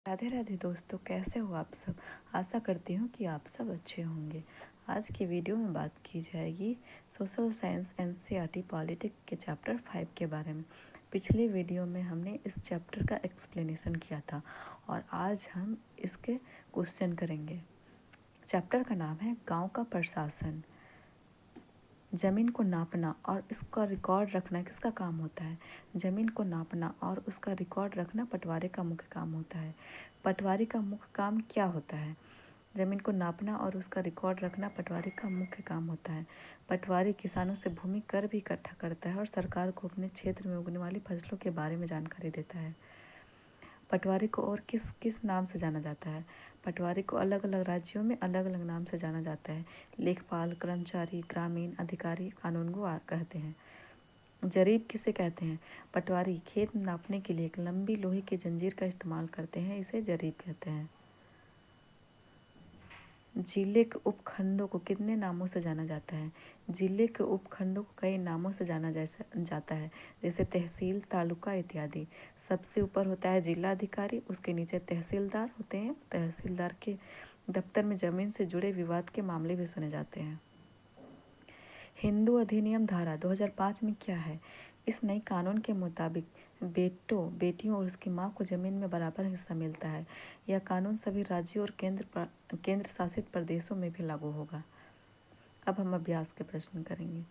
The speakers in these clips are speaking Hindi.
राधे राधे दोस्तों, कैसे हो आप सब। आशा करती हूँ कि आप सब अच्छे होंगे। आज की वीडियो में बात की जाएगी सोशल साइंस एनसीईआरटी पॉलिटिक्स के चैप्टर 5 के बारे में। पिछले वीडियो में हमने इस चैप्टर का एक्सप्लेनेशन किया था और आज हम इसके क्वेश्चन करेंगे। चैप्टर का नाम है गांव का प्रशासन। ज़मीन को नापना और इसका रिकॉर्ड रखना किसका काम होता है। ज़मीन को नापना और उसका रिकॉर्ड रखना पटवारी का मुख्य काम होता है। पटवारी का मुख्य काम क्या होता है। ज़मीन को नापना और उसका रिकॉर्ड रखना पटवारी का मुख्य काम होता है। पटवारी किसानों से भूमि कर भी इकट्ठा करता है और सरकार को अपने क्षेत्र में उगने वाली फसलों के बारे में जानकारी देता है। पटवारी को और किस किस नाम से जाना जाता है। पटवारी को अलग अलग राज्यों में अलग अलग नाम से जाना जाता है। लेखपाल, कर्मचारी, ग्रामीण अधिकारी, कानूनगो कहते हैं। जरीब किसे कहते हैं। पटवारी खेत नापने के लिए एक लंबी लोहे की जंजीर का इस्तेमाल करते हैं, इसे जरीब कहते हैं। जिले के उपखंडों को कितने नामों से जाना जाता है। जिले के उपखंडों को कई नामों से जाना जाता है, जैसे तहसील, तालुका इत्यादि। सबसे ऊपर होता है जिला अधिकारी, उसके नीचे तहसीलदार होते हैं। तहसीलदार के दफ्तर में जमीन से जुड़े विवाद के मामले भी सुने जाते हैं। हिंदू अधिनियम धारा 2005 में क्या है। इस नए कानून के मुताबिक बेटियों और उसकी मां को जमीन में बराबर हिस्सा मिलता है। यह कानून सभी राज्यों और केंद्र शासित प्रदेशों में भी लागू होगा। अब हम अभ्यास के प्रश्न करेंगे।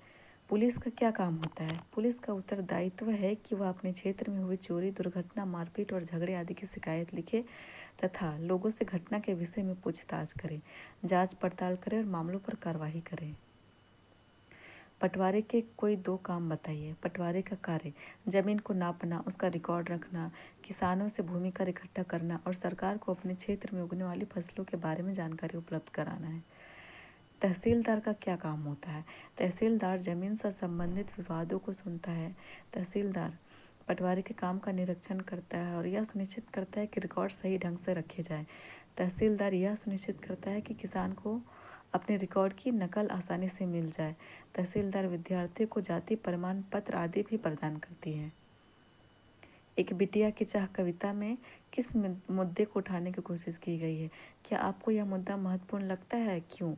पुलिस का क्या काम होता है। पुलिस का उत्तरदायित्व है कि वह अपने क्षेत्र में हुई चोरी, दुर्घटना, मारपीट और झगड़े आदि की शिकायत लिखे तथा लोगों से घटना के विषय में पूछताछ करे, जांच पड़ताल करे और मामलों पर कार्रवाई करे। पटवारी के कोई दो काम बताइए। पटवारी का कार्य जमीन को नापना, उसका रिकॉर्ड रखना, किसानों से भूमि कर इकट्ठा करना और सरकार को अपने क्षेत्र में उगने वाली फसलों के बारे में जानकारी उपलब्ध कराना है। तहसीलदार का क्या काम होता है। तहसीलदार जमीन से संबंधित विवादों को सुनता है। तहसीलदार पटवारी के काम का निरीक्षण करता है और यह सुनिश्चित करता है कि रिकॉर्ड सही ढंग से रखे जाए। तहसीलदार यह सुनिश्चित करता है कि किसान को अपने रिकॉर्ड की नकल आसानी से मिल जाए। तहसीलदार विद्यार्थियों को जाति प्रमाण पत्र आदि भी प्रदान करती है। एक बिटिया की चाह कविता में किस मुद्दे को उठाने की कोशिश की गई है। क्या आपको यह मुद्दा महत्वपूर्ण लगता है, क्यों।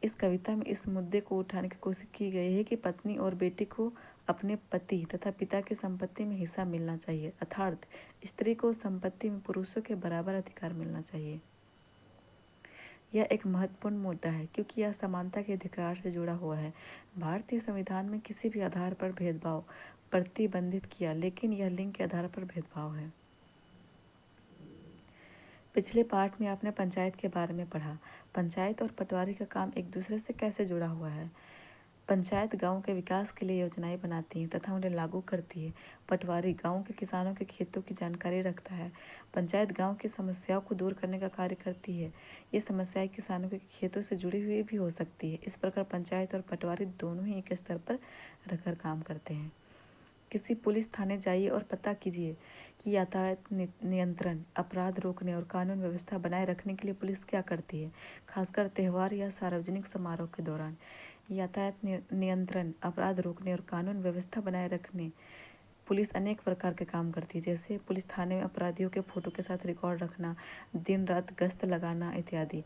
इस कविता में इस मुद्दे को उठाने की कोशिश की गई है कि पत्नी और बेटी को अपने पति तथा पिता की संपत्ति में हिस्सा मिलना चाहिए, अर्थात स्त्री को संपत्ति में पुरुषों के बराबर अधिकार मिलना चाहिए। यह एक महत्वपूर्ण मुद्दा है क्योंकि यह समानता के अधिकार से जुड़ा हुआ है। भारतीय संविधान में किसी भी आधार पर भेदभाव प्रतिबंधित किया, लेकिन यह लिंग के आधार पर भेदभाव है। पिछले पाठ में आपने पंचायत के बारे में पढ़ा। पंचायत और पटवारी का काम एक दूसरे से कैसे जुड़ा हुआ है। पंचायत गांव के विकास के लिए योजनाएं बनाती है तथा उन्हें लागू करती है। पटवारी गांव के किसानों के खेतों की जानकारी रखता है। पंचायत गांव की समस्याओं को दूर करने का कार्य करती है। ये समस्याएं किसानों के खेतों से जुड़ी हुई भी हो सकती है। इस प्रकार पंचायत और पटवारी दोनों ही एक स्तर पर रहकर काम करते हैं। किसी पुलिस थाने जाइए और पता कीजिए कि यातायात नियंत्रण, अपराध रोकने और कानून व्यवस्था बनाए रखने के लिए पुलिस क्या करती है। खासकर त्यौहार या सार्वजनिक समारोह के दौरान यातायात नियंत्रण, अपराध रोकने और कानून व्यवस्था बनाए रखने पुलिस अनेक प्रकार के काम करती है, जैसे पुलिस थाने में अपराधियों के फोटो के साथ रिकॉर्ड रखना, दिन रात गश्त लगाना इत्यादि।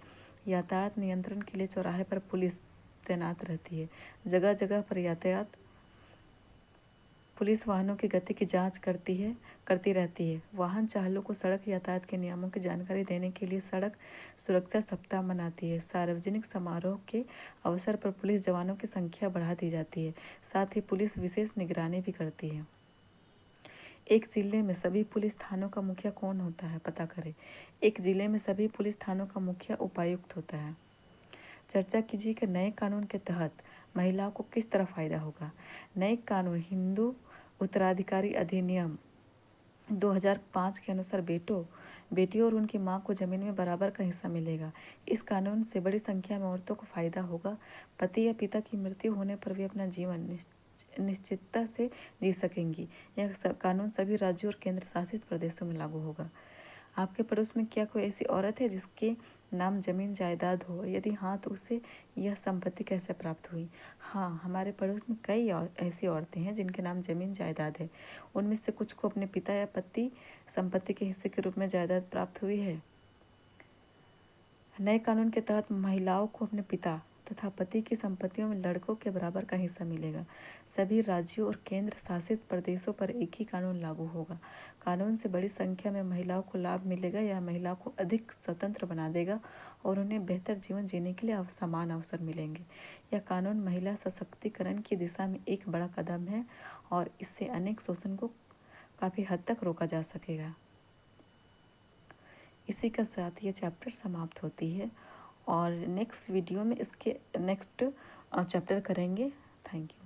यातायात नियंत्रण के लिए चौराहे पर पुलिस तैनात रहती है। जगह जगह पर यातायात पुलिस वाहनों की गति की जांच करती रहती है। वाहन चालकों को सड़क यातायात के नियमों की जानकारी देने के लिए सड़क सुरक्षा सप्ताह मनाती है। सार्वजनिक समारोह के अवसर पर पुलिस जवानों की संख्या बढ़ा दी जाती है। साथ ही पुलिस विशेष निगरानी भी करती है। एक जिले में सभी पुलिस थानों का मुखिया कौन होता है, पता करें। एक जिले में सभी पुलिस थानों का मुखिया उपायुक्त होता है। चर्चा कीजिए कि नए कानून के तहत महिलाओं को किस तरह फायदा होगा। नए कानून हिंदू उत्तराधिकारी अधिनियम 2005 के अनुसार बेटियों और उनकी मां को जमीन में बराबर का हिस्सा मिलेगा। इस कानून से बड़ी संख्या में औरतों को फायदा होगा। पति या पिता की मृत्यु होने पर भी अपना जीवन निश्चितता से जी सकेंगी। यह कानून सभी राज्यों और केंद्र शासित प्रदेशों में लागू होगा। आपके पड़ोस में क्या कोई ऐसी औरत है जिसके नाम जमीन जायदाद हो। यदि हाँ, तो उसे यह संपत्ति कैसे प्राप्त हुई। हाँ, हमारे पड़ोस में कई ऐसी औरतें हैं जिनके नाम जमीन जायदाद है। उनमें से कुछ को अपने पिता या पति संपत्ति के हिस्से के रूप में जायदाद प्राप्त हुई है। नए कानून के तहत महिलाओं को अपने पिता तथा पति की संपत्तियों में लड़कों के बराबर का हिस्सा मिलेगा। सभी राज्यों और केंद्र शासित प्रदेशों पर एक ही कानून लागू होगा। कानून से बड़ी संख्या में महिलाओं को लाभ मिलेगा। यह महिलाओं को अधिक स्वतंत्र बना देगा और उन्हें बेहतर जीवन जीने के लिए समान अवसर मिलेंगे। यह कानून महिला सशक्तिकरण की दिशा में एक बड़ा कदम है और इससे अनेक शोषण को काफ़ी हद तक रोका जा सकेगा। इसी के साथ ये चैप्टर समाप्त होती है और नेक्स्ट वीडियो में इसके नेक्स्ट चैप्टर करेंगे। Thank you.